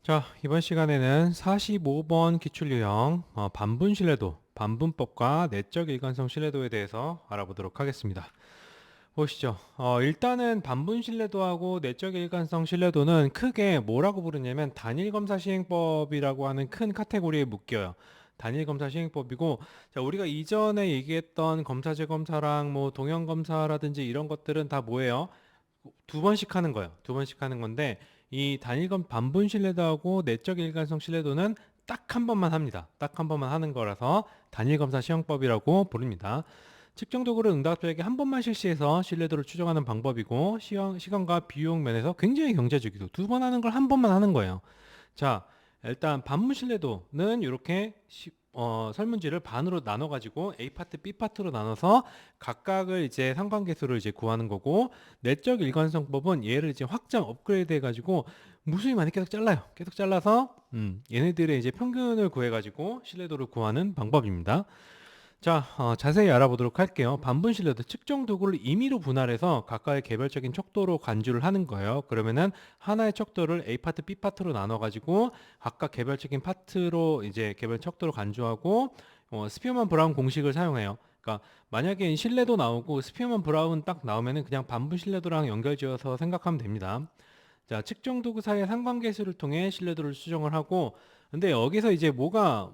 자, 이번 시간에는 45번 기출유형 반분 신뢰도, 반분법과 내적 일관성 신뢰도에 대해서 알아보도록 하겠습니다. 보시죠. 일단은 반분 신뢰도하고 내적 일관성 신뢰도는 크게 뭐라고 부르냐면 단일 검사 시행법이라고 하는 큰 카테고리에 묶여요. 단일 검사 시행법이고, 자, 우리가 이전에 얘기했던 검사 재검사랑 뭐 동형 검사라든지 이런 것들은 다 뭐예요? 두 번씩 하는 거예요. 두 번씩 하는 건데 이 단일검 반분 신뢰도하고 내적 일관성 신뢰도는 딱 한 번만 합니다. 딱 한 번만 하는 거라서 단일검사 시험법이라고 부릅니다. 측정 도구를 응답자에게 한 번만 실시해서 신뢰도를 추정하는 방법이고 시간과 비용 면에서 굉장히 경제적이고 두 번 하는 걸 한 번만 하는 거예요. 자, 일단 반문 신뢰도는 이렇게 설문지를 반으로 나눠 가지고 A 파트, B 파트로 나눠서 각각을 이제 상관계수를 이제 구하는 거고, 내적 일관성법은 얘를 이제 확장 업그레이드 해 가지고 무수히 많이 계속 잘라요. 계속 잘라서 얘네들의 이제 평균을 구해 가지고 신뢰도를 구하는 방법입니다. 자, 자세히 알아보도록 할게요. 반분 신뢰도 측정 도구를 임의로 분할해서 각각의 개별적인 척도로 간주를 하는 거예요. 그러면은 하나의 척도를 A 파트, B 파트로 나눠 가지고 각각 개별적인 파트로 이제 개별 척도로 간주하고 스피어만 브라운 공식을 사용해요. 그러니까 만약에 신뢰도 나오고 스피어만 브라운 딱 나오면은 그냥 반분 신뢰도랑 연결지어서 생각하면 됩니다. 자, 측정 도구 사이의 상관계수를 통해 신뢰도를 수정을 하고, 근데 여기서 이제 뭐가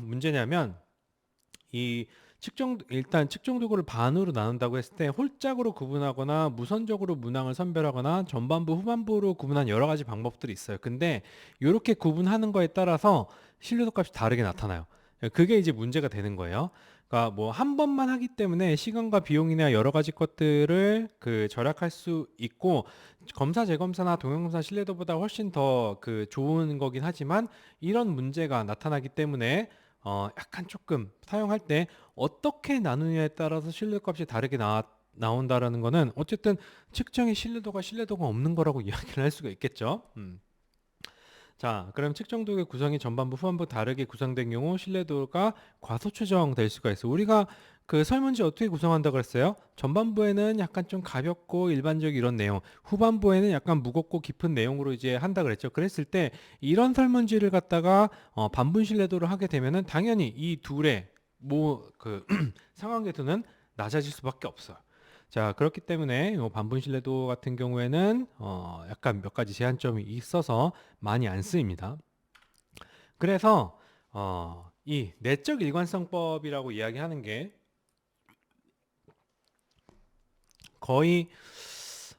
문제냐면 이 일단 측정 도구를 반으로 나눈다고 했을 때 홀짝으로 구분하거나 무선적으로 문항을 선별하거나 전반부 후반부로 구분한 여러 가지 방법들이 있어요. 근데 이렇게 구분하는 거에 따라서 신뢰도 값이 다르게 나타나요. 그게 이제 문제가 되는 거예요. 그러니까 뭐 한 번만 하기 때문에 시간과 비용이나 여러 가지 것들을 절약할 수 있고, 검사 재검사나 동영검사 신뢰도보다 훨씬 더 좋은 거긴 하지만, 이런 문제가 나타나기 때문에 약간 조금 사용할 때 어떻게 나누냐에 따라서 신뢰값이 다르게 나온다라는 거는 어쨌든 측정의 신뢰도가 없는 거라고 이야기를 할 수가 있겠죠. 자, 그럼 측정 도구의 구성이 전반부, 후반부 다르게 구성된 경우 신뢰도가 과소추정될 수가 있어. 우리가 설문지 어떻게 구성한다 그랬어요? 전반부에는 약간 좀 가볍고 일반적 이런 내용, 후반부에는 약간 무겁고 깊은 내용으로 이제 한다 그랬죠. 그랬을 때 이런 설문지를 갖다가 반분 신뢰도를 하게 되면은 당연히 이 둘의 상관계수는 낮아질 수밖에 없어요. 자, 그렇기 때문에 요 반분 신뢰도 같은 경우에는 약간 몇 가지 제한점이 있어서 많이 안 쓰입니다. 그래서 이 내적 일관성법이라고 이야기하는 게 거의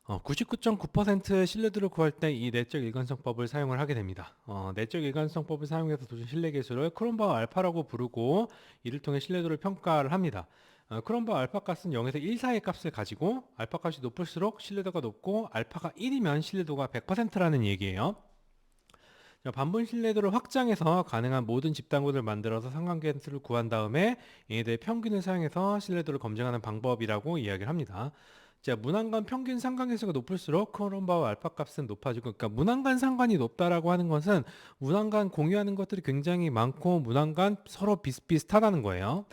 99.9% 신뢰도를 구할 때 이 내적 일관성법을 사용을 하게 됩니다. 내적 일관성법을 사용해서 도시 신뢰 계수를 크롬바우 알파라고 부르고, 이를 통해 신뢰도를 평가를 합니다. 크롬바우 알파 값은 0에서 1 사이의 값을 가지고 알파 값이 높을수록 신뢰도가 높고 알파가 1이면 신뢰도가 100%라는 얘기예요. 자, 반분 신뢰도를 확장해서 가능한 모든 집단구를 만들어서 상관계수를 구한 다음에 얘네들의 평균을 사용해서 신뢰도를 검증하는 방법이라고 이야기를 합니다. 자, 문항 간 평균 상관계수가 높을수록 크롬바우 알파 값은 높아지고, 그러니까 문항 간 상관이 높다라고 하는 것은 문항 간 공유하는 것들이 굉장히 많고 문항 간 서로 비슷비슷하다는 거예요.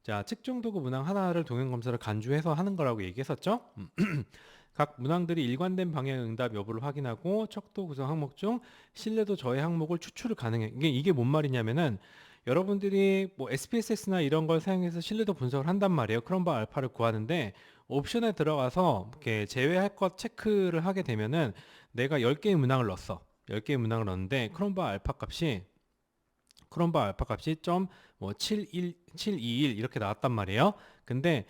자, 측정 도구 문항 하나를 동형 검사를 간주해서 하는 거라고 얘기했었죠. 각 문항들이 일관된 방향의 응답 여부를 확인하고 척도 구성 항목 중 신뢰도 저해 항목을 추출을 가능해. 이게 뭔 말이냐면은, 여러분들이 뭐 SPSS나 이런 걸 사용해서 신뢰도 분석을 한단 말이에요. 크롬바 알파를 구하는데 옵션에 들어가서 이렇게 제외할 것 체크를 하게 되면은, 내가 10개의 문항을 넣었어. 10개의 문항을 넣었는데 크롬바 알파 값이 점 721 이렇게 나왔단 말이에요. 근데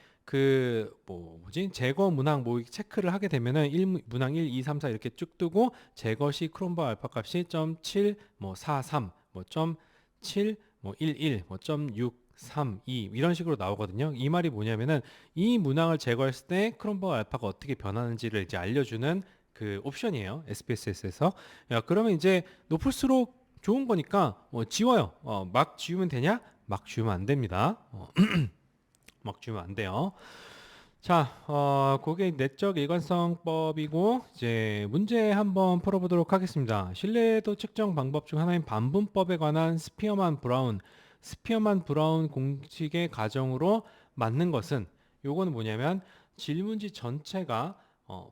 제거 문항 체크를 하게 되면은 문항 1, 2, 3, 4 이렇게 쭉 뜨고, 제거 시 크롬바 알파 값이 점7 43 점7 11 점632 이런 식으로 나오거든요. 이 말이 뭐냐면은 이 문항을 제거했을 때 크롬바 알파가 어떻게 변하는지를 이제 알려주는 옵션이에요. SPSS에서. 야, 그러면 이제 높을수록 좋은 거니까 지워요. 막 지우면 되냐? 막 지우면 안 됩니다. 막 지우면 안 돼요. 자, 그게 내적 일관성법이고, 이제 문제 한번 풀어보도록 하겠습니다. 신뢰도 측정 방법 중 하나인 반분법에 관한 스피어만 브라운 공식의 가정으로 맞는 것은, 요거는 뭐냐면 질문지 전체가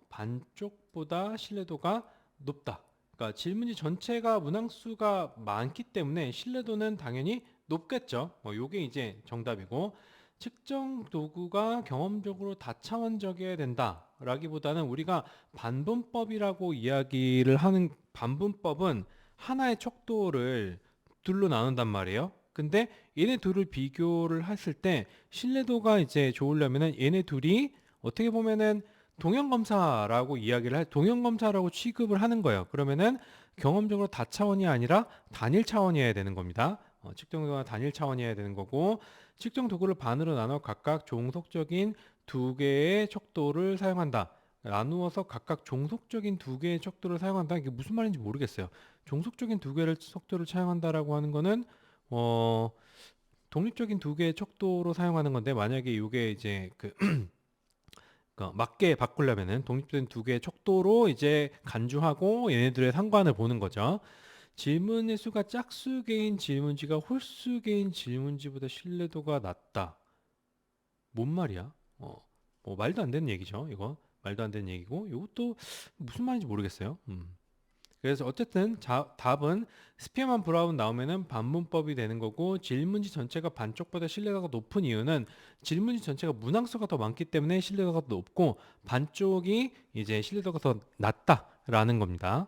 반쪽보다 신뢰도가 높다. 그러니까 질문지 전체가 문항수가 많기 때문에 신뢰도는 당연히 높겠죠. 요게 이제 정답이고, 측정 도구가 경험적으로 다차원적이어야 된다라기보다는 우리가 반분법이라고 이야기를 하는 반분법은 하나의 척도를 둘로 나눈단 말이에요. 근데 얘네 둘을 비교를 했을 때 신뢰도가 이제 좋으려면은 얘네 둘이 어떻게 보면은 동형 검사라고 취급을 하는 거예요. 그러면은 경험적으로 다차원이 아니라 단일 차원이어야 되는 겁니다. 측정 도구가 단일 차원이어야 되는 거고, 측정 도구를 반으로 나눠 각각 종속적인 두 개의 척도를 사용한다. 나누어서 각각 종속적인 두 개의 척도를 사용한다. 이게 무슨 말인지 모르겠어요. 종속적인 두 개를 척도를 사용한다라고 하는 거는 어 독립적인 두 개의 척도로 사용하는 건데, 만약에 이게 이제 맞게 바꾸려면은 독립된 두 개의 척도로 이제 간주하고 얘네들의 상관을 보는 거죠. 질문의 수가 짝수개인 질문지가 홀수개인 질문지보다 신뢰도가 낮다. 뭔 말이야? 뭐 말도 안 되는 얘기죠. 이거 말도 안 되는 얘기고, 이것도 무슨 말인지 모르겠어요. 그래서 어쨌든 답은 스피어만 브라운 나오면은 반문법이 되는 거고, 질문지 전체가 반쪽보다 신뢰도가 높은 이유는 질문지 전체가 문항수가 더 많기 때문에 신뢰도가 더 높고, 반쪽이 이제 신뢰도가 더 낮다라는 겁니다.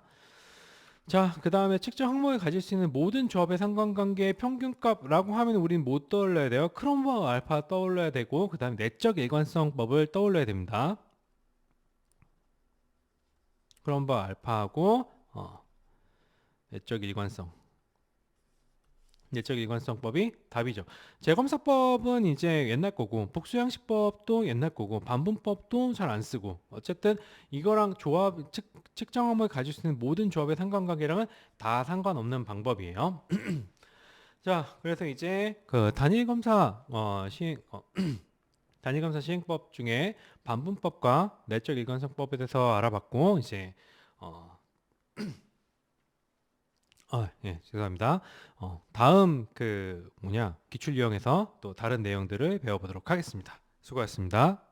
자, 그 다음에 측정 항목에 가질 수 있는 모든 조합의 상관관계의 평균값라고 하면 우리는 뭐 떠올려야 돼요? 크롬버 알파 떠올려야 되고, 그 다음에 내적 일관성법을 떠올려야 됩니다. 크롬버 알파하고 내적 일관성. 내적 일관성법이 답이죠. 재검사법은 이제 옛날 거고, 복수형식법도 옛날 거고, 반분법도 잘 안 쓰고, 어쨌든 이거랑 측정 항목을 가질 수 있는 모든 조합의 상관관계랑은 다 상관없는 방법이에요. 자, 그래서 이제 그 단일검사 시행법 중에 반분법과 내적 일관성법에 대해서 알아봤고, 이제 예, 죄송합니다. 다음 기출 유형에서 또 다른 내용들을 배워보도록 하겠습니다. 수고하셨습니다.